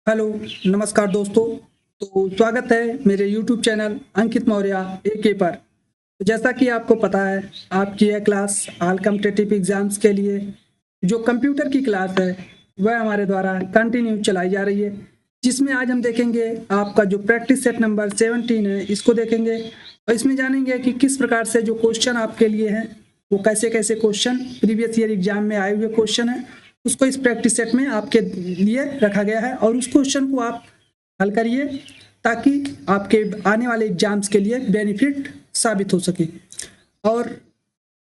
Hello, नमस्कार दोस्तों। तो स्वागत है मेरे यूट्यूब चैनल अंकित मौर्य एके पर। तो जैसा कि आपको पता है, आपकी यह क्लास ऑल कॉम्पिटिटिव एग्जाम्स के लिए जो कंप्यूटर की क्लास है वह हमारे द्वारा कंटिन्यू चलाई जा रही है, जिसमें आज हम देखेंगे आपका जो प्रैक्टिस सेट नंबर 17 है, इसको देखेंगे और इसमें जानेंगे कि किस प्रकार से जो क्वेश्चन आपके लिए हैं वो कैसे कैसे क्वेश्चन प्रीवियस ईयर एग्जाम में आए हुए क्वेश्चन है उसको इस प्रैक्टिस सेट में आपके लिए रखा गया है और उस क्वेश्चन को आप हल करिए ताकि आपके आने वाले एग्जाम्स के लिए बेनिफिट साबित हो सके। और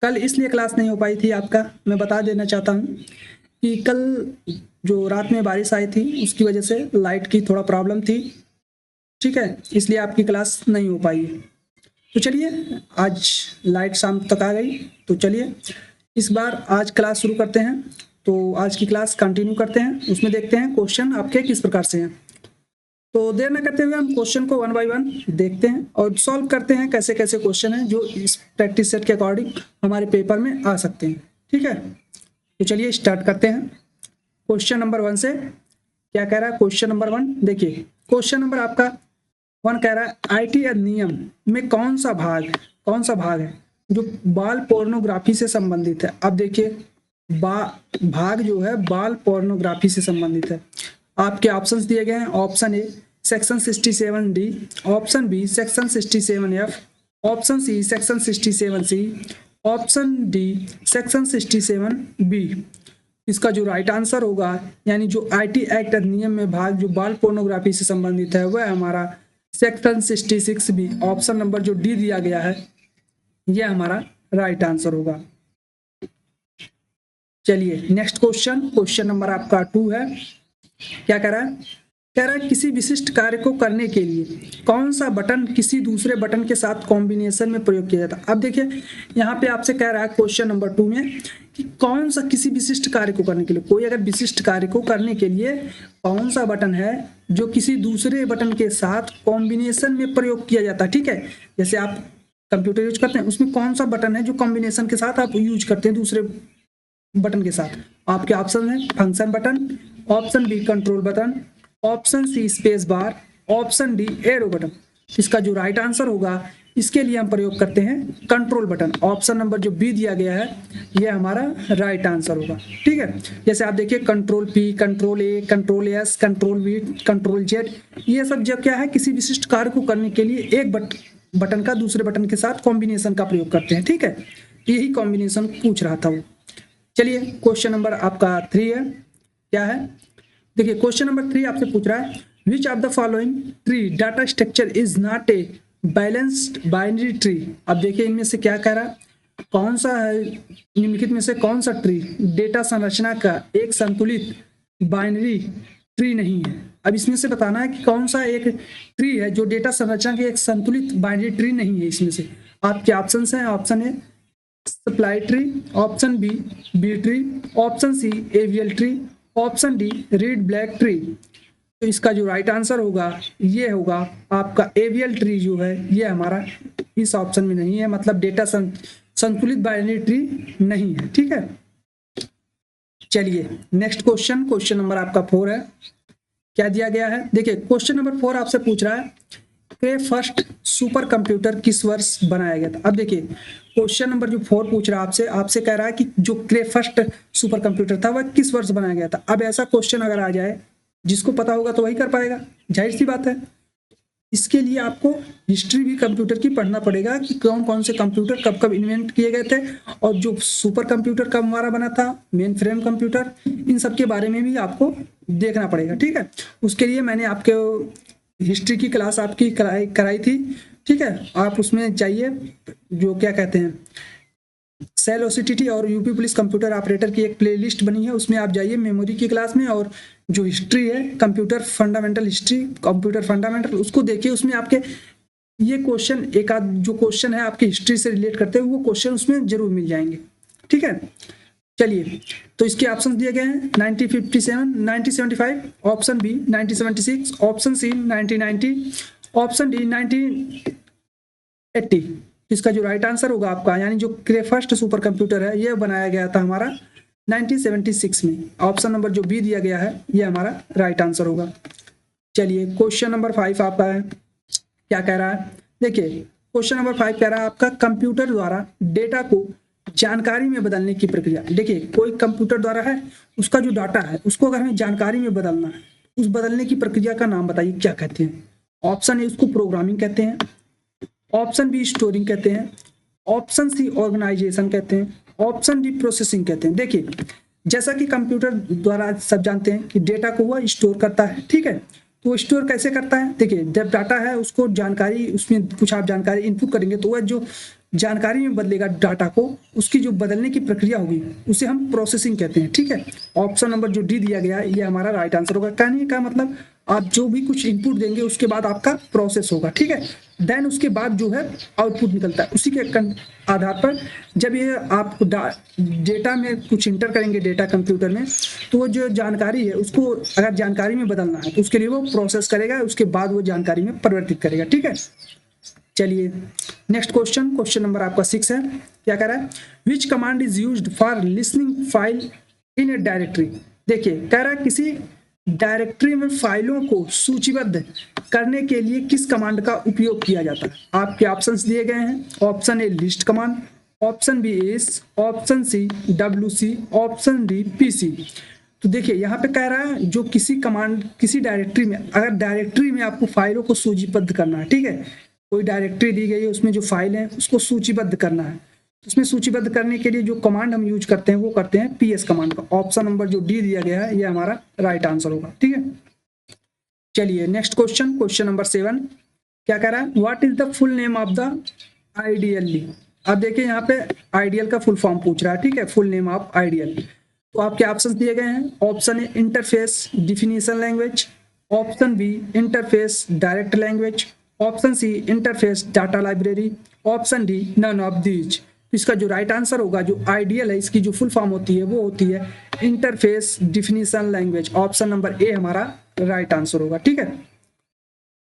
कल इसलिए क्लास नहीं हो पाई थी आपका, मैं बता देना चाहता हूँ कि कल जो रात में बारिश आई थी उसकी वजह से लाइट की थोड़ा प्रॉब्लम थी, ठीक है, इसलिए आपकी क्लास नहीं हो पाई। तो चलिए, आज लाइट शाम तक आ गई, तो चलिए इस बार आज क्लास शुरू करते हैं। तो आज की क्लास कंटिन्यू करते हैं, उसमें देखते हैं क्वेश्चन आपके किस प्रकार से हैं। तो देर न करते हुए हम क्वेश्चन को वन बाय वन देखते हैं और सॉल्व करते हैं कैसे कैसे क्वेश्चन हैं जो इस प्रैक्टिस सेट के अकॉर्डिंग हमारे पेपर में आ सकते हैं, ठीक है। तो चलिए स्टार्ट करते हैं क्वेश्चन नंबर 1 से। क्या कह रहा है क्वेश्चन नंबर 1? देखिए क्वेश्चन नंबर आपका 1 कह रहा है आईटी अधिनियम में कौन सा भाग है जो बाल पोर्नोग्राफी से संबंधित है। अब देखिए भाग जो है बाल पोर्नोग्राफी से संबंधित है। आपके ऑप्शंस दिए गए हैं। Option A section 67D, option B section 67F, option C section 67C, option D section 67B। इसका जो राइट आंसर होगा, यानी जो आईटी एक्ट अधिनियम में भाग जो बाल पोर्नोग्राफी से संबंधित है, वह हमारा सेक्शन 66B, ऑप्शन नंबर जो डी दिया गया है, यह हमारा राइट आंसर होगा। चलिए नेक्स्ट क्वेश्चन नंबर आपका 2 है। क्या कह रहा है? कह रहा है किसी विशिष्ट कार्य को करने के लिए कौन सा बटन किसी दूसरे बटन के साथ कॉम्बिनेशन में प्रयोग किया जाता है। अब देखिए यहाँ पे आपसे कह रहा है क्वेश्चन नंबर 2 में कि कौन सा किसी विशिष्ट कार्य को करने के लिए, कोई अगर विशिष्ट कार्य को करने के लिए कौन सा बटन है जो किसी दूसरे बटन के साथ कॉम्बिनेशन में प्रयोग किया जाता है, ठीक है। जैसे आप कंप्यूटर यूज करते हैं, उसमें कौन सा बटन है जो कॉम्बिनेशन के साथ आप यूज करते हैं दूसरे बटन के साथ। आपके ऑप्शन है function button, option B control button, option C space bar, option D arrow button. इसका जो राइट आंसर होगा, इसके लिए हम प्रयोग करते हैं कंट्रोल बटन। ऑप्शन नंबर जो बी दिया गया है, यह हमारा राइट आंसर होगा, ठीक है। जैसे आप देखिए control P, control A, control S, control we, control Z, ये सब जब क्या है किसी विशिष्ट कार्य को करने के लिए एक बटन का दूसरे बटन के साथ कॉम्बिनेशन का प्रयोग करते हैं, ठीक है। यही कॉम्बिनेशन पूछ रहा था वो। चलिए क्वेश्चन नंबर आपका 3 है। क्या है? देखिए क्वेश्चन नंबर 3 आपसे पूछ रहा है which of the following tree data structure is not a balanced binary tree. अब देखिए इनमें से क्या कह रहा है, कौन सा है निम्नलिखित में से कौन सा ट्री डेटा संरचना का एक संतुलित बाइनरी ट्री नहीं है। अब इसमें से बताना है कि कौन सा एक ट्री है जो डेटा संरचना की एक संतुलित बाइनरी ट्री नहीं है। इसमें से आपके ऑप्शन हैं, option A splay tree, option B B tree, option C AVL tree, option D red black tree. तो इसका जो राइट आंसर होगा, ये होगा आपका एवियल ट्री जो है, ये हमारा इस ऑप्शन में नहीं है, मतलब डेटा संतुलित बाइनरी ट्री नहीं है, ठीक है। चलिए नेक्स्ट क्वेश्चन नंबर आपका 4 है। क्या दिया गया है? देखिए क्वेश्चन नंबर 4 आपसे पूछ रहा है कि फर्स्ट सुपर कंप्यूटर किस वर्ष बनाया गया था। अब देखिए क्वेश्चन नंबर जो 4 पूछ रहा है आपसे कह रहा है कि जो फर्स्ट सुपर कंप्यूटर था वह किस वर्ष बनाया गया था। अब ऐसा क्वेश्चन अगर आ जाए, जिसको पता होगा तो वही कर पाएगा, जाहिर सी बात है। इसके लिए आपको हिस्ट्री भी कंप्यूटर की पढ़ना पड़ेगा कि कौन कौन से कंप्यूटर कब कब इन्वेंट किए गए थे और जो सुपर कंप्यूटर कब हमारा बना था, मेन फ्रेम कंप्यूटर, इन सब के बारे में भी आपको देखना पड़ेगा, ठीक है। उसके लिए मैंने आपके हिस्ट्री की क्लास आपकी कराई थी, ठीक है। आप उसमें जाइए, जो क्या कहते हैं सेल ओसीटीटी और यूपी पुलिस कंप्यूटर ऑपरेटर की एक प्लेलिस्ट बनी है, उसमें आप जाइए मेमोरी की क्लास में, और जो हिस्ट्री है computer fundamental history, computer fundamental, उसको देखिए। उसमें आपके ये क्वेश्चन एक आध जो क्वेश्चन है आपकी हिस्ट्री से रिलेट करते हुए वो क्वेश्चन उसमें जरूर मिल जाएंगे, ठीक है। चलिए तो इसके ऑप्शन दिए गए हैं 1957, 1975, option B 1976, option C 1990, option D 1980। इसका जो राइट आंसर होगा आपका, यानी जो फर्स्ट सुपर कंप्यूटर है यह बनाया गया था हमारा 1976 में। ऑप्शन नंबर जो बी दिया गया है ये हमारा राइट आंसर होगा। चलिए क्वेश्चन नंबर 5 आपका है, क्या कह रहा है, देखिए क्वेश्चन नंबर 5 कह रहा है आपका कंप्यूटर द्वारा डेटा को जानकारी में बदलने की प्रक्रिया। देखिए कोई कंप्यूटर द्वारा है, उसका जो डाटा है उसको अगर हमें जानकारी में बदलना है, उस बदलने की प्रक्रिया का नाम बताइए क्या कहते हैं। ऑप्शन ए उसको प्रोग्रामिंग कहते हैं, ऑप्शन बी स्टोरिंग कहते हैं, ऑप्शन सी ऑर्गेनाइजेशन कहते हैं, ऑप्शन डी प्रोसेसिंग कहते हैं। देखिए जैसा कि कंप्यूटर द्वारा सब जानते हैं कि डेटा को वह स्टोर करता है, ठीक है, तो वो स्टोर कैसे करता है, देखिए जब डाटा है उसको जानकारी, उसमें कुछ आप जानकारी इनपुट करेंगे तो वह जो जानकारी में बदलेगा डाटा को, उसकी जो बदलने की प्रक्रिया होगी उसे हम प्रोसेसिंग कहते हैं, ठीक है। ऑप्शन नंबर जो डी दिया गया है ये हमारा राइट आंसर होगा। कहने का मतलब आप जो भी कुछ इनपुट देंगे उसके बाद आपका प्रोसेस होगा, ठीक है, देन उसके बाद जो है आउटपुट निकलता है। उसी के आधार पर जब ये आप डेटा में कुछ इंटर करेंगे डेटा कंप्यूटर में, तो वो जो जानकारी है उसको अगर जानकारी में बदलना है तो उसके लिए वो प्रोसेस करेगा, उसके बाद वो जानकारी में परिवर्तित करेगा, ठीक है। चलिए नेक्स्ट क्वेश्चन, क्वेश्चन नंबर आपका 6 है, क्या कह रहा है, which command is used for listening file in A directory. देखिए कह रहा है किसी डायरेक्टरी में फाइलों को सूचीबद्ध करने के लिए किस कमांड का उपयोग किया जाता है। आपके ऑप्शंस दिए गए हैं, option A list command, option B S, option C WC, option D PC। तो देखिए यहाँ पे कह रहा है जो किसी कमांड किसी डायरेक्टरी में, अगर डायरेक्टरी में आपको फाइलों को सूचीबद्ध करना है, ठीक है, कोई डायरेक्टरी दी गई है उसमें जो फाइल है उसको सूचीबद्ध करना है, उसमें सूचीबद्ध करने के लिए जो कमांड हम यूज करते हैं वो करते हैं PS कमांड का। ऑप्शन नंबर जो डी दिया गया है ये हमारा राइट आंसर होगा, ठीक है। चलिए नेक्स्ट क्वेश्चन, क्वेश्चन नंबर 7, क्या कह रहा है, what is the full name of the ideally. अब देखिए यहाँ पे आइडियल का फुल फॉर्म पूछ रहा है, ठीक है, फुल नेम ऑफ आइडियल। तो आपके ऑप्शन दिए गए हैं, option A interface definition language, option B interface direct language, option C interface data library, option D none of these. इसका जो राइट आंसर होगा, जो आइडियल है, इसकी जो फुल फॉर्म होती है वो होती है interface definition language. Option number ए हमारा राइट आंसर होगा, ठीक है।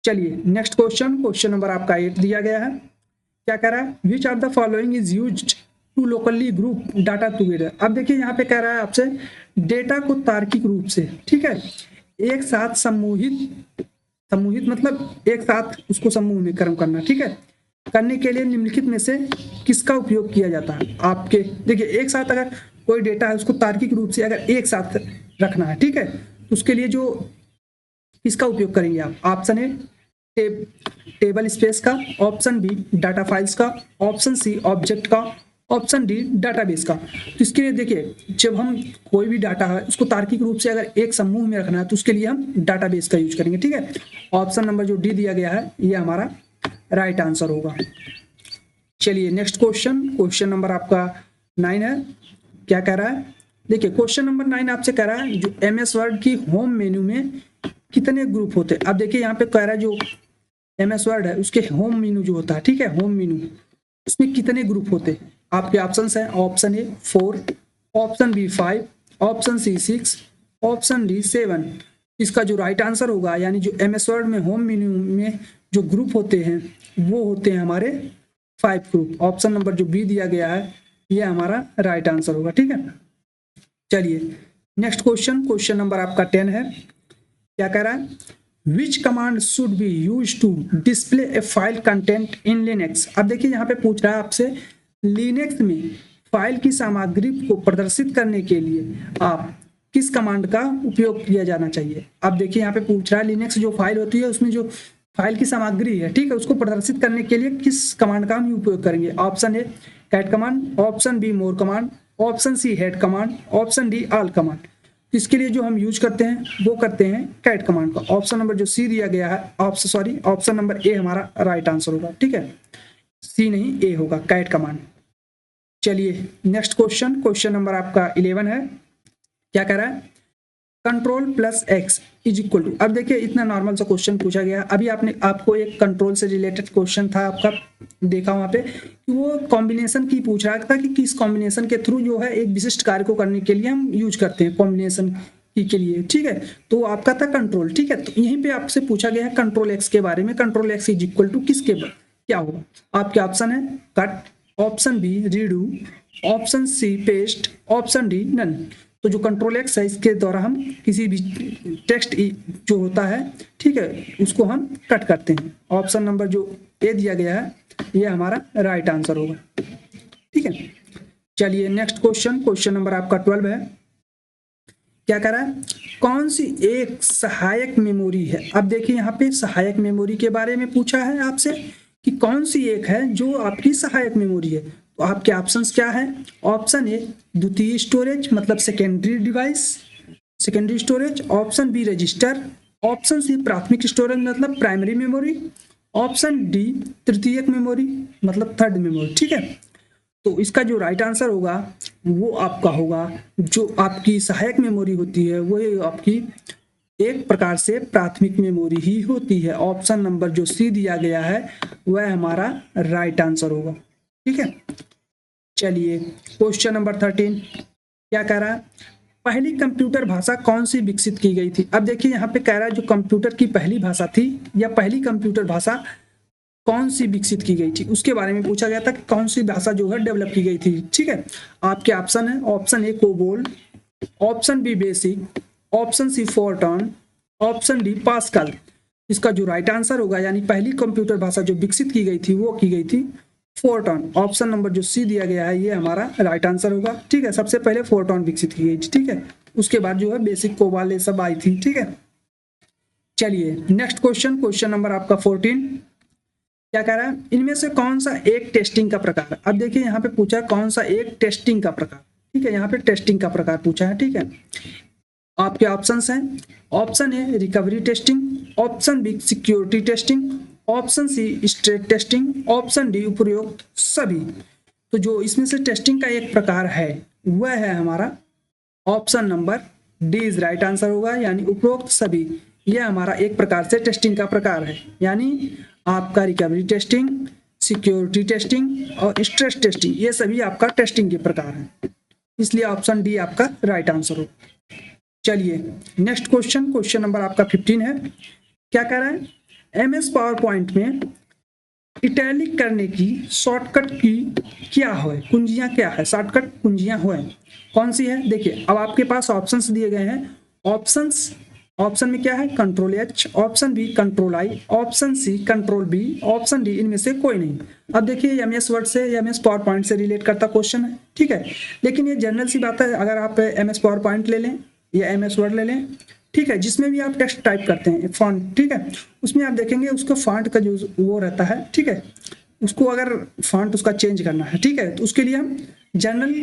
चलिए नेक्स्ट क्वेश्चन, क्वेश्चन नंबर आपका 8 दिया गया है, क्या कह रहा है, which of the following is used to locally group data together. अब देखिए यहाँ पे कह रहा है आपसे डेटा को तार्किक रूप से, ठीक है, एक साथ समूहित मतलब एक साथ उसको समूह में कर्म करना, ठीक है, करने के लिए निम्नलिखित में से किसका उपयोग किया जाता है। आपके देखिए एक साथ अगर कोई डेटा है उसको तार्किक रूप से अगर एक साथ रखना है, ठीक है, तो उसके लिए जो किसका उपयोग करेंगे आप। ऑप्शन ए टेबल स्पेस का, ऑप्शन बी डाटा फाइल्स का, ऑप्शन सी ऑब्जेक्ट का, ऑप्शन डी डाटाबेस का। तो इसके लिए देखिए जब हम कोई भी डाटा है उसको तार्किक रूप से अगर एक समूह में रखना है तो उसके लिए हम डाटाबेस का यूज करेंगे, ठीक है। ऑप्शन नंबर जो डी दिया गया है ये हमारा राइट आंसर होगा। चलिए नेक्स्ट क्वेश्चन, क्वेश्चन नंबर आपका 9 है, क्या कह रहा है, देखिए क्वेश्चन नंबर 9 आपसे कह रहा है जो MS वर्ड की होम मेन्यू में कितने ग्रुप होते हैं। अब देखिए यहाँ पे कह रहा है जो MS वर्ड है उसके होम मेन्यू जो होता है, ठीक है, होम मेन्यू उसमें कितने ग्रुप होते हैं। आपके ऑप्शंस हैं, option A 4, option B 5, option C 6, option D 7। इसका जो राइट आंसर होगा यानी जो MS वर्ड में होम मेन्यू में जो ग्रुप होते हैं वो होते हैं हमारे 5 ग्रुप। ऑप्शन नंबर जो बी दिया गया है ये हमारा राइट आंसर होगा, ठीक है। चलिए नेक्स्ट क्वेश्चन, क्वेश्चन नंबर आपका 10 है, क्या कह रहा है, which command should be use to display a file content in Linux. अब देखिए यहाँ पे पूछ रहा है आपसे लिनक्स में फाइल की सामग्री को प्रदर्शित करने के लिए आप किस कमांड का उपयोग किया जाना चाहिए। अब देखिए यहाँ पे पूछ रहा है लिनक्स जो फाइल होती है उसमें जो फाइल की सामग्री है, ठीक है, उसको प्रदर्शित करने के लिए किस कमांड का हम उपयोग करेंगे। Option A cat command, option B more command, option C head command, option D all command. इसके लिए जो हम यूज करते हैं वो करते हैं कैट कमांड का। ऑप्शन नंबर जो सी दिया गया है, ऑप्शन नंबर ए हमारा राइट आंसर होगा, ठीक है, सी नहीं ए होगा, कैट कमांड। चलिए नेक्स्ट क्वेश्चन, क्वेश्चन नंबर आपका 11 है, क्या कह रहा है, control plus X is equal to. अब देखिए इतना नॉर्मल सा क्वेश्चन पूछा गया, अभी आपको एक कंट्रोल से रिलेटेड क्वेश्चन था आपका देखा वहां पे कि वो कॉम्बिनेशन की पूछ रहा था कि किस कॉम्बिनेशन के थ्रू जो है एक विशिष्ट कार्य को करने के लिए हम यूज करते हैं कॉम्बिनेशन की के लिए, ठीक है, तो आपका था कंट्रोल, ठीक है। तो यहीं पे आपसे पूछा गया है कंट्रोल एक्स के बारे में, control X is equal to किसके क्या होगा। आपके ऑप्शन है cut, option B redo, option C paste, option D none. तो जो कंट्रोल एक्स है इसके द्वारा हम किसी भी टेक्स्ट जो होता है, ठीक है, उसको हम कट करते हैं। ऑप्शन नंबर जो ए दिया गया है ये हमारा राइट आंसर होगा, ठीक है। चलिए नेक्स्ट क्वेश्चन, क्वेश्चन नंबर आपका 12 है। क्या कह रहा है, कौन सी एक सहायक मेमोरी है। अब देखिए यहाँ पे सहायक मेमोरी के बारे में पूछा है आपसे कि कौन सी एक है जो आपकी सहायक मेमोरी है। तो आपके ऑप्शंस क्या है। ऑप्शन ए द्वितीय स्टोरेज मतलब secondary device, secondary storage. Option B register. Option C प्राथमिक स्टोरेज मतलब प्राइमरी मेमोरी। ऑप्शन डी तृतीयक मेमोरी मतलब थर्ड मेमोरी, ठीक है। तो इसका जो राइट आंसर होगा वो आपका होगा जो आपकी सहायक मेमोरी होती है वो आपकी एक प्रकार से प्राथमिक मेमोरी ही होती है। ऑप्शन नंबर जो सी दिया गया है वह हमारा राइट आंसर होगा, ठीक है। चलिए क्वेश्चन नंबर 13 क्या कह रहा है, पहली कंप्यूटर भाषा कौन सी विकसित की गई थी। अब देखिए यहाँ पे कह रहा है जो कंप्यूटर की पहली भाषा थी या पहली कंप्यूटर भाषा कौन सी विकसित की गई थी उसके बारे में पूछा गया था कि कौन सी भाषा जो है डेवलप की गई थी, ठीक है। आपके ऑप्शन है, option A COBOL, option B BASIC, option C Fortran, option D Pascal. इसका जो राइट आंसर होगा यानी पहली कंप्यूटर भाषा जो विकसित की गई थी वो की गई थी फोर्टॉन। ऑप्शन नंबर जो सी दिया गया है ये हमारा राइट आंसर होगा, ठीक है। सबसे पहले फोर्टॉन विकसित की गई थी, ठीक है। उसके बाद जो है बेसिक, कोबाल ये सब आई थी, ठीक है। चलिए नेक्स्ट क्वेश्चन, क्वेश्चन नंबर आपका 14 क्या कह रहा है, इनमें से कौन सा एक टेस्टिंग का प्रकार है। अब देखिए यहाँ पे पूछा है कौन सा एक टेस्टिंग का प्रकार, ठीक है। यहाँ पे टेस्टिंग का प्रकार पूछा है, ठीक है। आपके ऑप्शंस हैं, option A recovery testing, option B security testing, option C stress testing, option D उपरोक्त सभी। तो जो इसमें से टेस्टिंग का एक प्रकार है वह है हमारा option number D is right answer होगा, यानी उपरोक्त सभी। यह हमारा एक प्रकार से टेस्टिंग का प्रकार है, यानी आपका रिकवरी टेस्टिंग, सिक्योरिटी टेस्टिंग और स्ट्रेस टेस्टिंग ये सभी आपका टेस्टिंग के प्रकार हैं, इसलिए ऑप्शन डी आपका राइट आंसर हो। चलिए नेक्स्ट क्वेश्चन, क्वेश्चन नंबर आपका 15 है। क्या कह रहा है, एमएस पावर पॉइंट में इटैलिक करने की शॉर्टकट की क्या है, कुंजियां क्या है, शॉर्टकट कुंजियां हो कौन सी है। देखिए अब आपके पास ऑप्शंस दिए गए हैं। ऑप्शन में क्या है, control H, option B control I, option C control B, option D इनमें से कोई नहीं। अब देखिए एमएस वर्ड से, एमएस पावर पॉइंट से रिलेट करता क्वेश्चन है, ठीक है। लेकिन ये जनरल सी बात है, अगर आप एमएस पावर पॉइंट ले लें या एमएस वर्ड ले लें, ठीक है, जिसमें भी आप टेक्स्ट टाइप करते हैं फॉन्ट, ठीक है, उसमें आप देखेंगे उसका फॉन्ट का जो वो रहता है, ठीक है, उसको अगर फॉन्ट उसका चेंज करना है, ठीक है, तो उसके लिए हम जनरल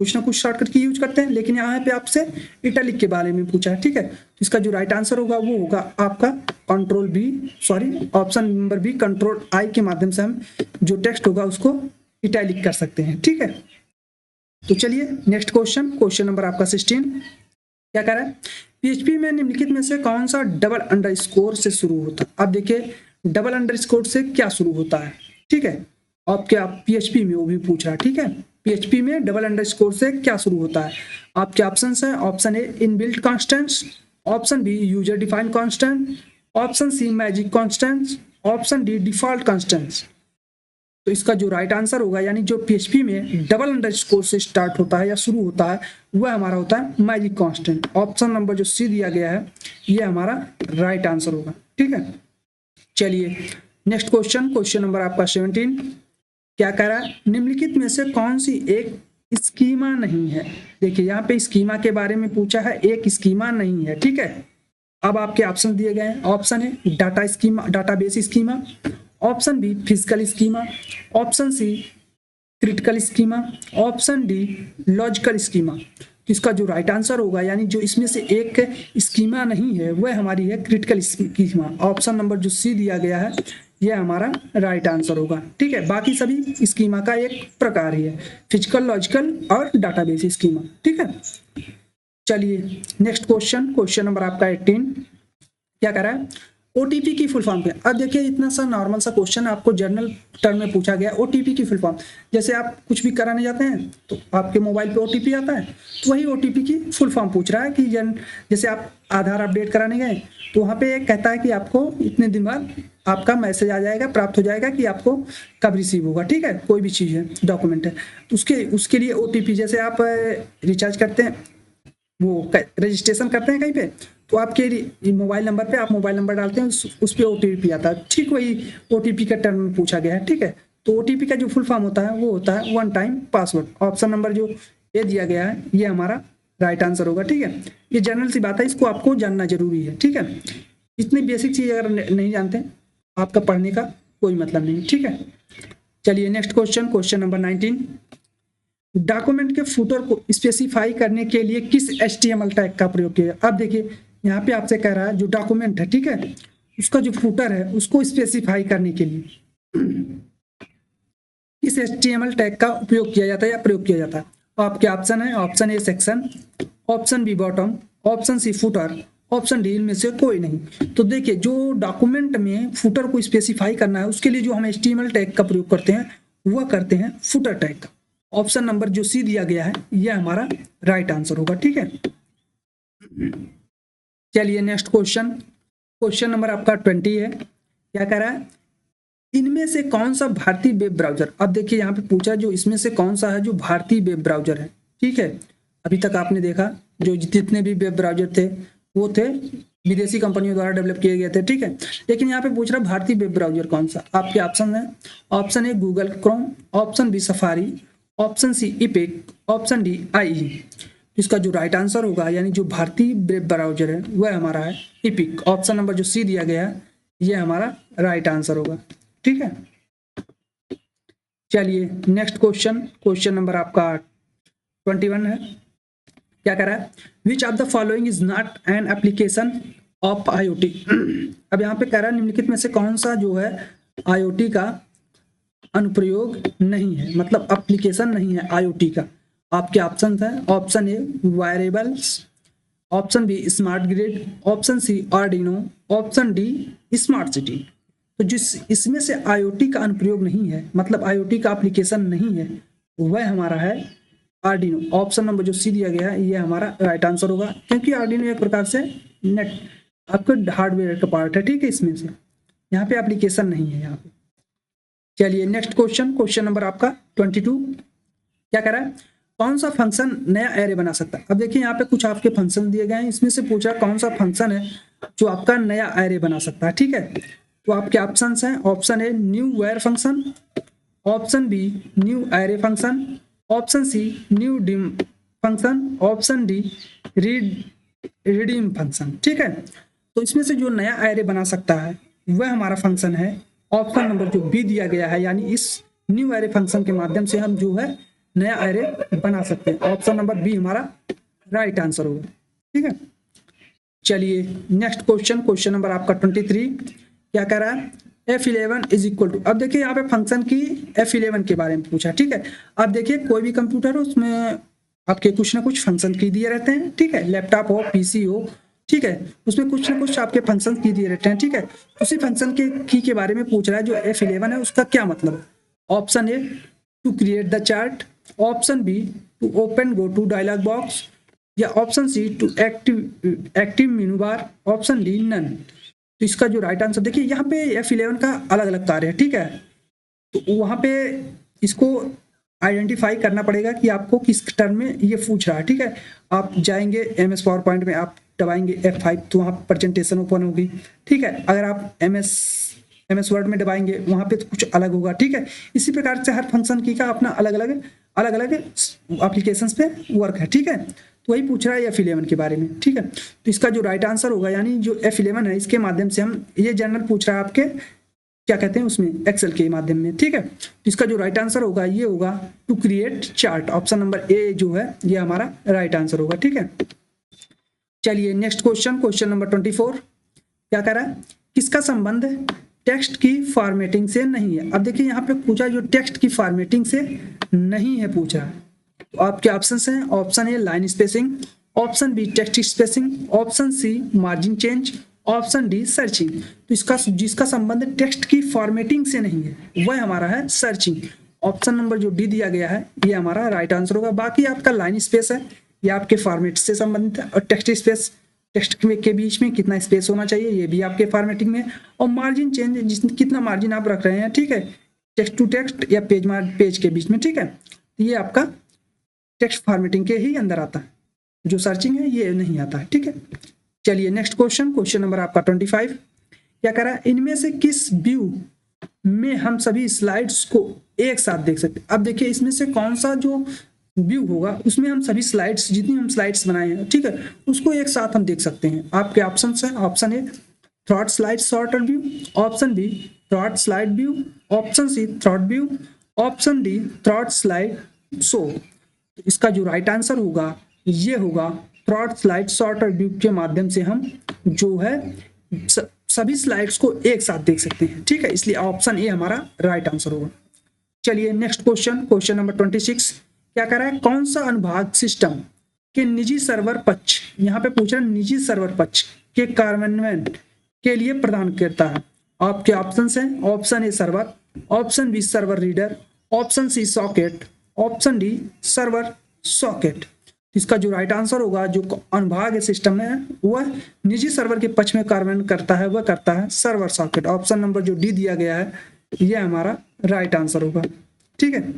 कुछ ना कुछ शॉर्टकट की यूज करते हैं। लेकिन यहाँ पे आपसे इटैलिक के बारे में पूछा है, ठीक है, तो इसका जो राइट आंसर होगा वो होगा आपका control B, sorry option number B control I के माध्यम से हम जो टेक्स्ट होगा उसको इटैलिक कर सकते हैं, ठीक है। तो चलिए नेक्स्ट क्वेश्चन, क्वेश्चन नंबर आपका 16 क्या कह रहा है, पीएचपी में निम्नलिखित में से कौन सा डबल अंडरस्कोर से शुरू होता है। अब देखिए डबल अंडरस्कोर से क्या शुरू होता है, ठीक है, आपके आप पीएचपी में वो भी पूछ रहा है, ठीक है। पीएचपी में डबल अंडरस्कोर से क्या शुरू होता है। आपके ऑप्शंस हैं, option A inbuilt constants, option B user defined constant, option C magic constants, option D default constants. तो इसका जो राइट आंसर होगा यानी जो पीएचपी में डबल अंडरस्कोर से स्टार्ट होता है या शुरू होता है वह हमारा होता है मैजिक कांस्टेंट। ऑप्शन नंबर जो सी दिया गया है ये हमारा राइट आंसर होगा, ठीक है। चलिए नेक्स्ट क्वेश्चन, क्वेश्चन नंबर आपका 17 क्या कह रहा है, निम्नलिखित में से कौन सी एक स्कीमा नहीं है। देखिए यहाँ पे स्कीमा के बारे में पूछा है, एक स्कीमा नहीं है, ठीक है। अब आपके ऑप्शन दिए गए हैं, ऑप्शन है data schema, database schema, option B physical schema, option C critical schema, option D logical schema. तो इसका जो राइट आंसर होगा यानी जो इसमें से एक स्कीमा नहीं है वह हमारी है क्रिटिकल स्कीमा। ऑप्शन नंबर जो सी दिया गया है यह हमारा राइट आंसर होगा, ठीक है। बाकी सभी स्कीमा का एक प्रकार ही है, फिजिकल, लॉजिकल और डाटाबेस स्कीमा, ठीक है। चलिए नेक्स्ट क्वेश्चन, क्वेश्चन नंबर आपका 18 क्या कह रहा है, ओटीपी की फुल फॉर्म क्या। अब देखिए इतना सा नॉर्मल सा क्वेश्चन आपको जनरल टर्म में पूछा गया, ओटीपी की फुल फॉर्म। जैसे आप कुछ भी कराने जाते हैं तो आपके मोबाइल पे ओटीपी आता है, तो वही ओटीपी की फुल फॉर्म पूछ रहा है कि जैसे आप आधार अपडेट कराने गए तो वहाँ पे कहता है कि आपको इतने दिन बाद आपका मैसेज आ जाएगा, प्राप्त हो जाएगा कि आपको कब रिसीव होगा, ठीक है, कोई भी चीज़ है, डॉक्यूमेंट है, तो उसके लिए ओटीपी, जैसे आप रिचार्ज करते हैं वो रजिस्ट्रेशन करते हैं कहीं पे, तो आपके मोबाइल नंबर पे आप मोबाइल नंबर डालते हैं, उस पर OTP आता है, ठीक वही OTP का टर्म में पूछा गया है, ठीक है। तो OTP का जो फुल फॉर्म होता है वो होता है one time password. Option number जो ये दिया गया है ये हमारा राइट आंसर होगा, ठीक है। ये जनरल सी बात है, इसको आपको जानना जरूरी है, ठीक है। इतनी बेसिक चीज अगर नहीं जानते आपका पढ़ने का कोई मतलब नहीं, ठीक है। चलिए next question, question number 19। Document के फुटर को स्पेसिफाई करने के लिए किस HTML टैग का प्रयोग किया? अब देखिए यहाँ पे आपसे कह रहा है जो डॉक्यूमेंट है, ठीक है, उसका जो फुटर है उसको स्पेसिफाई करने के लिए किस HTML टैग का उपयोग किया जाता है या प्रयोग किया जाता है। आपके ऑप्शन है, option A section, option B bottom, option C footer, option D इनमें से कोई नहीं। तो देखिए जो डॉक्यूमेंट में फुटर को स्पेसिफाई करना है उसके लिए जो हम HTML टैग का प्रयोग करते हैं वह करते हैं फुटर टैग का। ऑप्शन नंबर जो सी दिया गया है यह हमारा राइट आंसर होगा, ठीक है। चलिए नेक्स्ट क्वेश्चन, क्वेश्चन नंबर आपका 20 है। क्या कह रहा है, इनमें से कौन सा भारतीय वेब ब्राउजर, अब देखिए यहाँ पे पूछा जो इसमें से कौन सा है जो भारतीय वेब ब्राउजर है, ठीक है। अभी तक आपने देखा जो जितने भी वेब ब्राउजर थे वो थे विदेशी कंपनियों द्वारा डेवलप किए गए थे, ठीक है। लेकिन यहाँ पे पूछ रहा भारतीय वेब ब्राउजर कौन सा। आपके ऑप्शन है, option A Google Chrome, option B Safari, option C Epic, option D IE। इसका जो राइट आंसर होगा यानी जो भारतीय वेब ब्राउजर है वह हमारा है इपिक। ऑप्शन नंबर जो सी दिया गया है यह हमारा राइट आंसर होगा, ठीक है। चलिए नेक्स्ट क्वेश्चन, क्वेश्चन नंबर आपका 21 है। क्या कह रहा है, which of the following is not an application of IoT। अब यहाँ पे कह रहा है निम्नलिखित में से कौन सा जो है IoT का अनुप्रयोग नहीं है, मतलब एप्लीकेशन नहीं है IoT का। आपके ऑप्शन है, option A wearables, option B smart grid, option C Arduino, option D smart city. तो जिस इसमें से IoT का अनुप्रयोग नहीं है, मतलब IoT का एप्लीकेशन नहीं है, वह हमारा है आर्डिनो। ऑप्शन नंबर जो सी दिया गया है ये हमारा राइट आंसर होगा, क्योंकि आर्डिनो एक प्रकार से नेट आपका हार्डवेयर का पार्ट है, ठीक है। इसमें से यहाँ पे एप्लीकेशन नहीं है यहाँ पे। चलिए नेक्स्ट क्वेश्चन, क्वेश्चन नंबर आपका 22। क्या कह रहा है, कौन सा फंक्शन नया एरे बना सकता है। अब देखिए यहाँ पे कुछ आपके फंक्शन दिए गए हैं, इसमें से पूछा कौन सा फंक्शन है जो आपका नया एरे बना सकता है, ठीक है। तो आपके ऑप्शन हैं, option A new where function, option B new array function, option C new dim function, option D redim function, ठीक है। तो इसमें से जो नया एरे बना सकता है वह हमारा फंक्शन है ऑप्शन नंबर जो बी दिया गया है, यानी इस न्यू एरे फंक्शन के माध्यम से हम जो है नया एरे बना सकते हैं। ऑप्शन नंबर बी हमारा राइट आंसर होगा, ठीक है। चलिए नेक्स्ट क्वेश्चन, क्वेश्चन नंबर आपका 23। क्या कह रहा है, F11 इज इक्वल टू। अब देखिए यहाँ पे फंक्शन की F11 के बारे में पूछा, ठीक है। अब देखिए कोई भी कंप्यूटर हो उसमें आपके कुछ ना कुछ फंक्शन की दिए रहते हैं, ठीक है। लैपटॉप हो, PC हो, ठीक है, उसमें कुछ ना कुछ आपके फंक्शन की दिए रहते हैं, ठीक है। उसी फंक्शन के की के बारे में पूछ रहा है जो F11 है उसका क्या मतलब। Option A to create the chart, option B to open go to dialog box, या option C to active menu bar, option D none. तो इसका जो राइट आंसर देखिए यहाँ पे F11 का अलग अलग कार्य है, ठीक है। तो वहाँ पे इसको आइडेंटिफाई करना पड़ेगा कि आपको किस टर्म में ये पूछ रहा है, ठीक है। आप जाएंगे MS पावर पॉइंट में, आप दबाएंगे F5 तो वहाँ प्रेजेंटेशन ओपन होगी, ठीक है। अगर आप MS वर्ड में दबाएंगे वहाँ पे तो कुछ अलग होगा, ठीक है। इसी प्रकार से हर फंक्शन की का अपना अलग अलग एप्लीकेशंस पे वर्क है, ठीक है। तो वही पूछ रहा है F11 के बारे में, ठीक है। तो इसका जो राइट आंसर होगा यानी जो F11 है इसके माध्यम से हम ये जनरल पूछ रहा है आपके क्या कहते हैं उसमें एक्सेल के माध्यम में, ठीक है। तो इसका जो राइट आंसर होगा ये होगा to create chart. Option number A जो है ये हमारा राइट आंसर होगा, ठीक है। चलिए नेक्स्ट क्वेश्चन, क्वेश्चन नंबर 24। क्या कह रहा है, किसका संबंध टेक्स्ट की फॉर्मेटिंग से नहीं है। अब देखिए यहाँ पे पूछा जो टेक्स्ट की फॉर्मेटिंग से नहीं है पूछा है। तो आपके ऑप्शन हैं, option A line spacing, option B text spacing, option C margin change, option D searching. तो इसका जिसका संबंध टेक्स्ट की फॉर्मेटिंग से नहीं है वह हमारा है सर्चिंग। ऑप्शन नंबर जो डी दिया गया है ये हमारा राइट आंसर होगा। बाकी आपका लाइन स्पेस है ये आपके फॉर्मेट से संबंधित है, और टेक्स्ट स्पेस टेक्स्ट के बीच में कितना स्पेस होना चाहिए ये भी आपके फॉर्मेटिंग में, और मार्जिन चेंज कितना मार्जिन आप रख रहे हैं, ठीक है, टेक्स्ट टू टेक्स्ट या पेज के बीच में, ठीक है। ये आपका टेक्स्ट फॉर्मेटिंग के ही अंदर आता है। जो सर्चिंग है ये नहीं आता है, ठीक है। चलिए नेक्स्ट क्वेश्चन नंबर आपका 25 क्या कह रहा है, इनमें से किस व्यू में हम सभी स्लाइड्स को एक साथ देख सकते हैं। अब देखिए इसमें से कौन सा जो व्यू होगा उसमें हम सभी स्लाइड्स, जितनी हम स्लाइड्स बनाए हैं, ठीक है, उसको एक साथ हम देख सकते हैं। आपके ऑप्शन है, ऑप्शन ए थ्रॉट slide sorter view, option B थ्रॉट स्लाइड व्यू, ऑप्शन सी थ्रॉट व्यू, ऑप्शन डी थ्रॉट स्लाइड शो। इसका जो राइट आंसर होगा ये होगा थ्रॉट स्लाइड सॉर्टर व्यू के माध्यम से हम जो है सभी स्लाइड्स को एक साथ देख सकते हैं, ठीक है, इसलिए ऑप्शन ए हमारा राइट आंसर होगा। चलिए नेक्स्ट क्वेश्चन नंबर 26 क्या कर रहा है, कौन सा अनुभाग सिस्टम के निजी सर्वर पक्ष, यहाँ पे पूछ रहा है निजी सर्वर पक्ष के कार्यान्वयन के लिए प्रदान करता है। आपके ऑप्शन हैं, option A server, option B server reader, option C socket, option D server socket. इसका जो राइट आंसर होगा, जो अनुभाग सिस्टम है वह निजी सर्वर के पक्ष में कार्यान्वयन करता है, वह करता है सर्वर सॉकेट। ऑप्शन नंबर जो डी दिया गया है यह हमारा राइट आंसर होगा, ठीक है।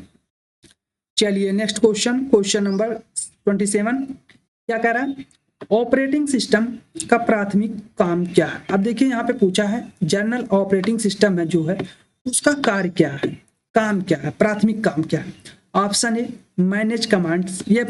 चलिए नेक्स्ट क्वेश्चन नंबर 27 क्या कह रहा है, ऑपरेटिंग सिस्टम का प्राथमिक काम क्या है। अब देखिए यहाँ पे पूछा है जनरल ऑपरेटिंग सिस्टम है जो है उसका कार्य क्या है, काम क्या है, प्राथमिक काम क्या है। ऑप्शन ए मैनेज कमांड्स, ये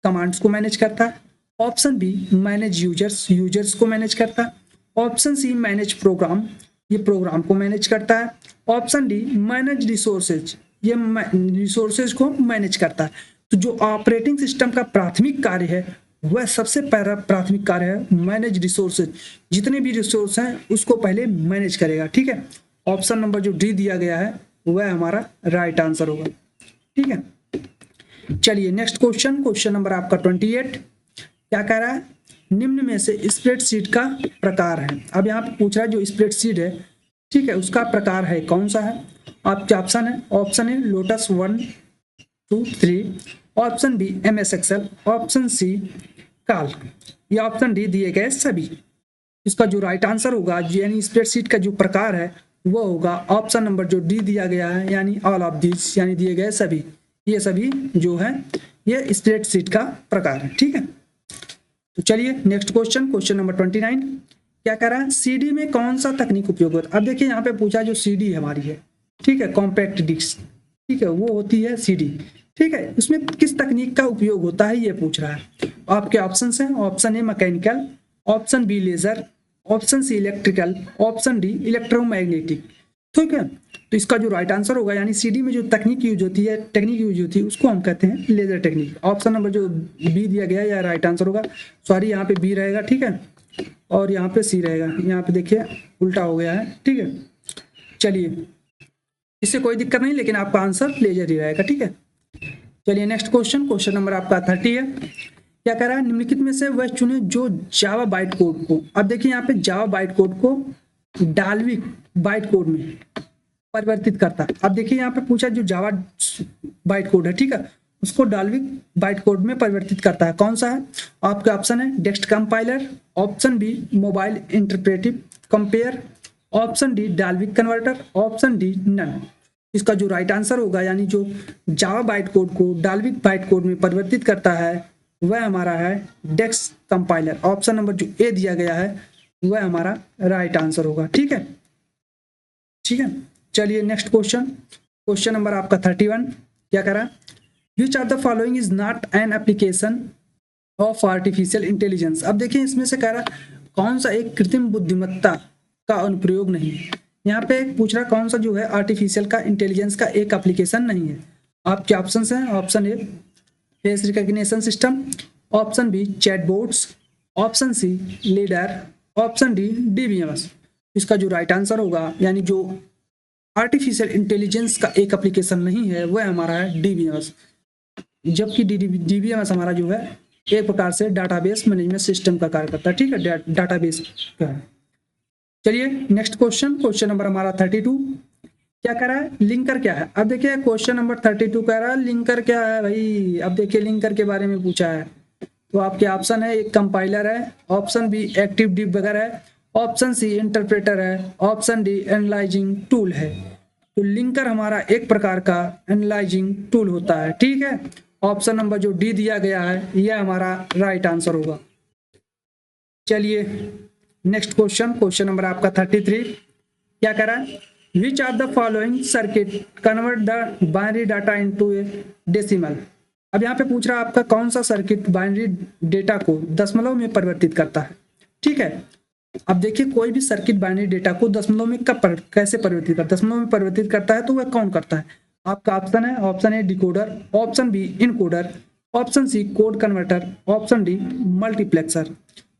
कमांड्स को मैनेज करता है। ऑप्शन बी मैनेज यूजर्स को मैनेज करता है। ऑप्शन सी मैनेज प्रोग्राम, ये प्रोग्राम को मैनेज करता है। ऑप्शन डी मैनेज रिसोर्सेज, ये रिसोर्सेज को मैनेज करता है। तो जो ऑपरेटिंग सिस्टम का प्राथमिक कार्य है वह सबसे पहला प्राथमिक कार्य है मैनेज रिसोर्सेज, जितने भी रिसोर्स हैं उसको पहले मैनेज करेगा, ठीक है। ऑप्शन नंबर जो डी दिया गया है वह हमारा राइट आंसर होगा, ठीक है। चलिए नेक्स्ट क्वेश्चन नंबर आपका 28 क्या कह रहा है, निम्न में से स्प्रेडशीट का प्रकार है। अब यहाँ पे पूछ रहा है जो स्प्रेडशीट है, ठीक है, उसका प्रकार है कौन सा है। आपके ऑप्शन है Lotus 1 2 3, option B MS Excel, option C Calc, या ऑप्शन डी दिए गए सभी। इसका जो राइट आंसर होगा यानी स्प्रेडशीट का जो प्रकार है वो होगा ऑप्शन नंबर जो डी दिया गया है यानी ऑल ऑफ दिस, यानी दिए गए सभी। ये सभी जो है ये स्प्रेडशीट का प्रकार है, ठीक है। तो चलिए नेक्स्ट क्वेश्चन नंबर 29 क्या कह रहा है, CD में कौन सा तकनीक उपयोग होता है। अब देखिए यहाँ पे पूछा जो CD हमारी है, ठीक है, कॉम्पैक्ट डिस्क, ठीक है, वो होती है CD, ठीक है, उसमें किस तकनीक का उपयोग होता है ये पूछ रहा है। आपके ऑप्शन हैं, option A mechanical, option B laser, option C electrical, option D electromagnetic, ठीक है। तो इसका जो राइट आंसर होगा यानी CD में जो टेक्निक यूज होती है उसको हम कहते हैं लेजर टेक्निक। ऑप्शन नंबर जो बी दिया गया है यह राइट आंसर होगा, सॉरी यहाँ पे बी रहेगा, ठीक है, और यहाँ पे सी रहेगा, यहाँ पे देखिए उल्टा हो गया है, ठीक है। चलिए इससे कोई दिक्कत नहीं, लेकिन आपका आंसर लेजर ही रहेगा, ठीक है। चलिए नेक्स्ट क्वेश्चन नंबर आपका 30 है क्या कह रहा है, निम्नलिखित में से वह चुने जो जावा बाइट कोड को, अब देखिए यहाँ पे जावा बाइट कोड को डाल्विक बाइट कोड में परिवर्तित करता है। अब देखिए यहाँ पे पूछा जो जावा बाइट कोड है, ठीक है, उसको डाल्विक बाइट कोड में परिवर्तित करता है, कौन सा है। आपके ऑप्शन है desk compiler, option B mobile interpretive compare, option D Dalvik converter, option D none. इसका जो राइट आंसर होगा यानी जो जावा बाइट कोड को डाल्विक बाइट कोड में परिवर्तित करता है वह हमारा है डेस्क कंपाइलर। ऑप्शन नंबर जो ए दिया गया है वह हमारा राइट आंसर होगा, ठीक है, ठीक है। चलिए नेक्स्ट क्वेश्चन नंबर आपका 31 क्या कह रहा है, which are the following is not an application of artificial intelligence. अब देखिए इसमें से कह रहा कौन सा एक कृत्रिम बुद्धिमत्ता का अनुप्रयोग नहीं है। यहाँ पे पूछ रहा कौन सा जो है आर्टिफिशियल का इंटेलिजेंस का एक एप्लीकेशन नहीं है। आपके ऑप्शन हैं, option A face recognition system, option B chatbots, option C leader, option D DBMS। इसका जो राइट आंसर होगा यानी जो आर्टिफिशियल इंटेलिजेंस का एक एप्लीकेशन नहीं है वह हमारा है DBMS, जबकि DBMS हमारा जो है एक प्रकार से डाटाबेस मैनेजमेंट सिस्टम का कार्य करता है, ठीक है, डाटाबेस का है। चलिए नेक्स्ट क्वेश्चन नंबर हमारा 32 क्या कह रहा है, लिंकर क्या है। अब देखिए क्वेश्चन नंबर 32 कह रहा है लिंकर क्या है भाई। अब देखिए लिंकर के बारे में पूछा है, तो आपके ऑप्शन है एक कंपाइलर है, ऑप्शन बी एक्टिव डिबगर है, ऑप्शन सी इंटरप्रेटर है, ऑप्शन डी एनालाइजिंग टूल है। तो लिंकर हमारा एक प्रकार का एनालाइजिंग टूल होता है, ठीक है। ऑप्शन नंबर जो डी दिया गया है यह हमारा राइट आंसर होगा। चलिए नेक्स्ट क्वेश्चन नंबर आपका 33 क्या कह रहा है, which are the following circuit convert the binary data into a decimal. अब यहाँ पे पूछ रहा है आपका कौन सा सर्किट बाइनरी डेटा को दशमलव में परिवर्तित करता है। ठीक है, अब देखिए कोई भी सर्किट बाइनरी डेटा को दशमलव में कैसे परिवर्तित करता है, दशमलव में परिवर्तित करता है तो वह कौन करता है। आपका ऑप्शन है, option A decoder, option B encoder, option C code converter, option D multiplexer.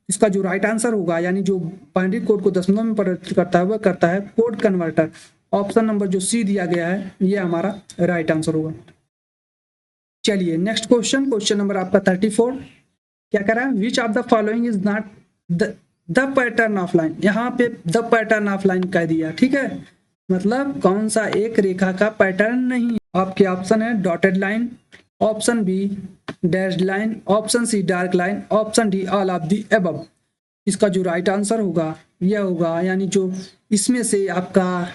इसका जो राइट आंसर होगा यानी जो बाइनरी कोड को दशमलव में परिवर्तित करता है वह करता है कोड कन्वर्टर। ऑप्शन नंबर जो सी दिया गया है यह हमारा राइट आंसर होगा। चलिए नेक्स्ट क्वेश्चन नंबर आपका 34 क्या कह रहा है, which of the following is not the pattern of line. यहाँ पे द पैटर्न ऑफ लाइन कह दिया। ठीक है, मतलब कौन सा एक रेखा का पैटर्न नहीं। आपके ऑप्शन है dotted line, option B dashed line, option C dark line, option D all of the above. इसका जो राइट आंसर होगा यह होगा यानी जो इसमें से आपका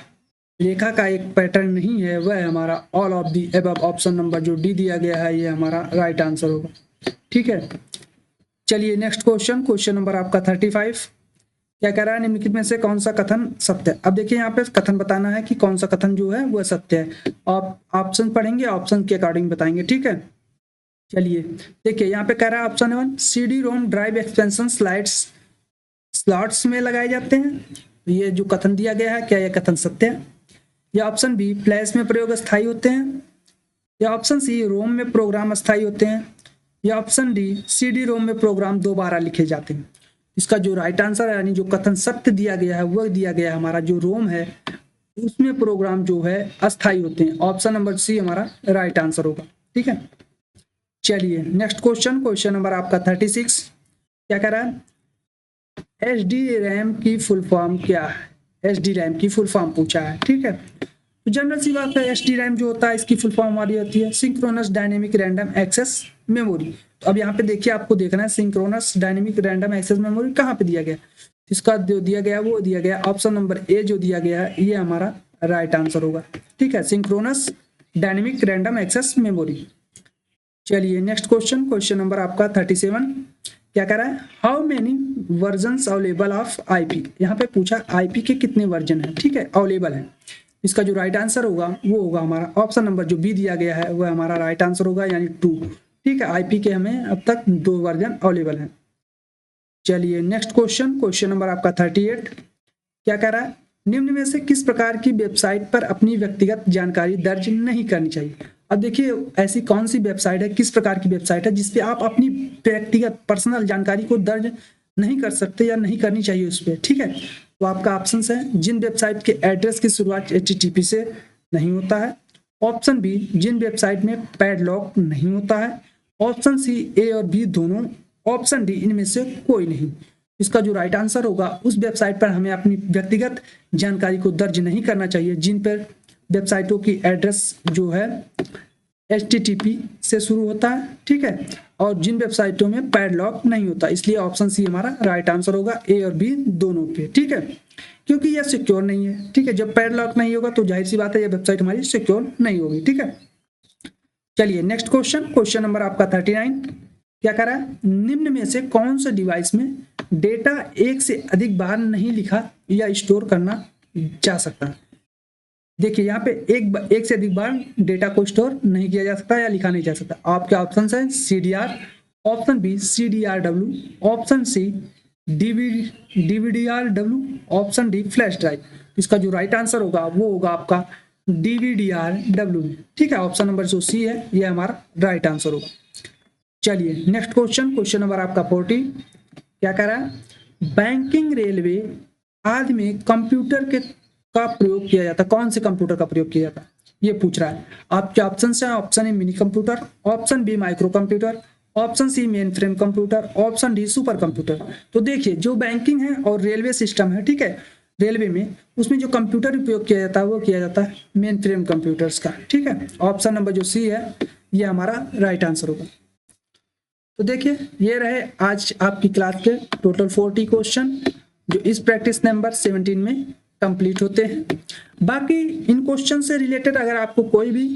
रेखा का एक पैटर्न नहीं है वह हमारा all of the above. Option number जो डी दिया गया है यह हमारा राइट आंसर होगा। ठीक है, चलिए नेक्स्ट क्वेश्चन नंबर आपका 35 क्या कह रहा है, निम्नलिखित में से कौन सा कथन सत्य है। अब देखिए यहाँ पे कथन बताना है कि कौन सा कथन जो है वह सत्य है। आप ऑप्शन पढ़ेंगे, ऑप्शन के अकॉर्डिंग बताएंगे। ठीक है, चलिए देखिए यहाँ पे कह रहा है ऑप्शन 1 CD रोम ड्राइव एक्सपेंशन स्लॉट्स में लगाए जाते हैं। ये जो कथन दिया गया है क्या यह कथन सत्य है। या ऑप्शन बी फ्लैश में प्रयोग अस्थायी होते हैं, या ऑप्शन सी रोम में प्रोग्राम अस्थायी होते हैं, या ऑप्शन डी CD रोम में प्रोग्राम दोबारा लिखे जाते हैं। इसका जो राइट आंसर है यानी जो कथन सत्य दिया गया है वह दिया गया है हमारा जो रोम है उसमें प्रोग्राम जो है अस्थायी होते हैं। ऑप्शन नंबर सी हमारा राइट आंसर होगा। ठीक है, चलिए नेक्स्ट क्वेश्चन नंबर आपका 36 क्या कह रहा है, SDRAM की फुल फॉर्म क्या है। SDRAM की फुल फॉर्म पूछा है। ठीक है, तो जनरल सी बात है SDRAM जो होता है इसकी फुल फॉर्म हमारी होती है synchronous dynamic random access memory. तो अब यहाँ पे देखिए आपको देखना है synchronous dynamic random access memory कहाँ पे दिया गया। इसका जो दिया गया वो दिया गया ऑप्शन नंबर ए जो दिया गया है ये हमारा राइट आंसर होगा। ठीक है, synchronous dynamic random access memory. चलिए नेक्स्ट क्वेश्चन नंबर आपका 37 क्या कह रहा है, how many versions available of IP। यहाँ पे पूछा IP के कितने वर्जन है। ठीक है, अवेलेबल है। इसका जो राइट आंसर होगा वो होगा हमारा ऑप्शन नंबर जो बी दिया गया है वह हमारा राइट आंसर होगा यानी 2। ठीक है, IP के हमें अब तक 2 वर्जन अवेलेबल हैं। चलिए नेक्स्ट क्वेश्चन नंबर आपका 38 क्या कह रहा है, निम्न में से किस प्रकार की वेबसाइट पर अपनी व्यक्तिगत जानकारी दर्ज नहीं करनी चाहिए। अब देखिए ऐसी कौन सी वेबसाइट है, किस प्रकार की वेबसाइट है जिसपे आप अपनी व्यक्तिगत पर्सनल जानकारी को दर्ज नहीं कर सकते या नहीं करनी चाहिए उस पर। ठीक है, तो आपका ऑप्शन है जिन वेबसाइट के एड्रेस की शुरुआत HTTP से नहीं होता है, ऑप्शन बी जिन वेबसाइट में पैडलॉक नहीं होता है, ऑप्शन सी ए और बी दोनों, ऑप्शन डी इनमें से कोई नहीं। इसका जो राइट आंसर होगा उस वेबसाइट पर हमें अपनी व्यक्तिगत जानकारी को दर्ज नहीं करना चाहिए जिन पर वेबसाइटों की एड्रेस जो है HTTP से शुरू होता है। ठीक है, और जिन वेबसाइटों में पैडलॉक नहीं होता, इसलिए ऑप्शन सी हमारा राइट आंसर होगा ए और बी दोनों पे। ठीक है, क्योंकि यह सिक्योर नहीं है। ठीक है, जब पैडलॉक नहीं होगा तो जाहिर सी बात है यह वेबसाइट हमारी सिक्योर नहीं होगी। ठीक है, चलिए नेक्स्ट क्वेश्चन नंबर आपका 39 क्या कह रहा है, निम्न में से कौन से डिवाइस में डेटा एक से अधिक बार नहीं लिखा या स्टोर करना जा सकता। देखिए यहाँ पे एक से अधिक बार डेटा को स्टोर नहीं किया जा सकता या लिखा नहीं जा सकता। आपके ऑप्शन है CDR, option B CDRW, option C DVDRW, option D flash drive. इसका जो राइट आंसर होगा वो होगा आपका DVDRW। ठीक है, ऑप्शन नंबर जो सी है ये हमारा राइट आंसर होगा। चलिए नेक्स्ट क्वेश्चन नंबर आपका 40 क्या कह रहा है, बैंकिंग रेलवे आदि में कंप्यूटर का प्रयोग किया जाता है, कौन से कंप्यूटर का प्रयोग किया जाता है ये पूछ रहा है। आपके ऑप्शन है option A mini computer, option B micro computer, option C mainframe computer, option D supercomputer. तो देखिए जो बैंकिंग है और रेलवे सिस्टम है, ठीक है, रेलवे में उसमें जो कंप्यूटर उपयोग किया जाता है वो किया जाता है मेन फ्रेम कंप्यूटर्स का। ठीक है, ऑप्शन नंबर जो सी है ये हमारा राइट आंसर होगा। तो देखिए ये रहे आज आपकी क्लास के टोटल 40 क्वेश्चन जो इस प्रैक्टिस नंबर 17 में कंप्लीट होते हैं। बाकी इन क्वेश्चन से रिलेटेड अगर आपको कोई भी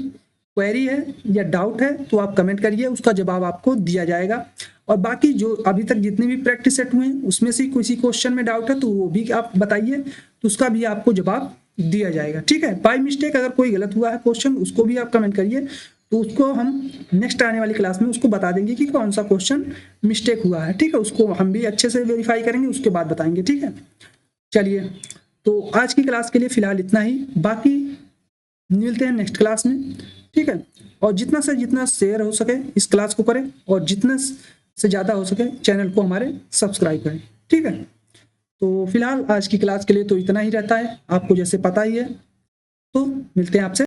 क्वेरी है या डाउट है तो आप कमेंट करिए, उसका जवाब आपको दिया जाएगा। और बाकी जो अभी तक जितने भी प्रैक्टिस सेट हुए हैं उसमें से किसी क्वेश्चन में डाउट है तो वो भी आप बताइए, तो उसका भी आपको जवाब दिया जाएगा। ठीक है, बाय मिस्टेक अगर कोई गलत हुआ है क्वेश्चन उसको भी आप कमेंट करिए, तो उसको हम नेक्स्ट आने वाली क्लास में उसको बता देंगे कि कौन सा क्वेश्चन मिस्टेक हुआ है। ठीक है, उसको हम भी अच्छे से वेरीफाई करेंगे, उसके बाद बताएंगे। ठीक है, चलिए, तो आज की क्लास के लिए फिलहाल इतना ही, बाकी मिलते हैं नेक्स्ट क्लास में। ठीक है, और जितना से जितना शेयर हो सके इस क्लास को करें, और जितना से ज़्यादा हो सके चैनल को हमारे सब्सक्राइब करें। ठीक है, तो फिलहाल आज की क्लास के लिए तो इतना ही रहता है, आपको जैसे पता ही है। तो मिलते हैं आपसे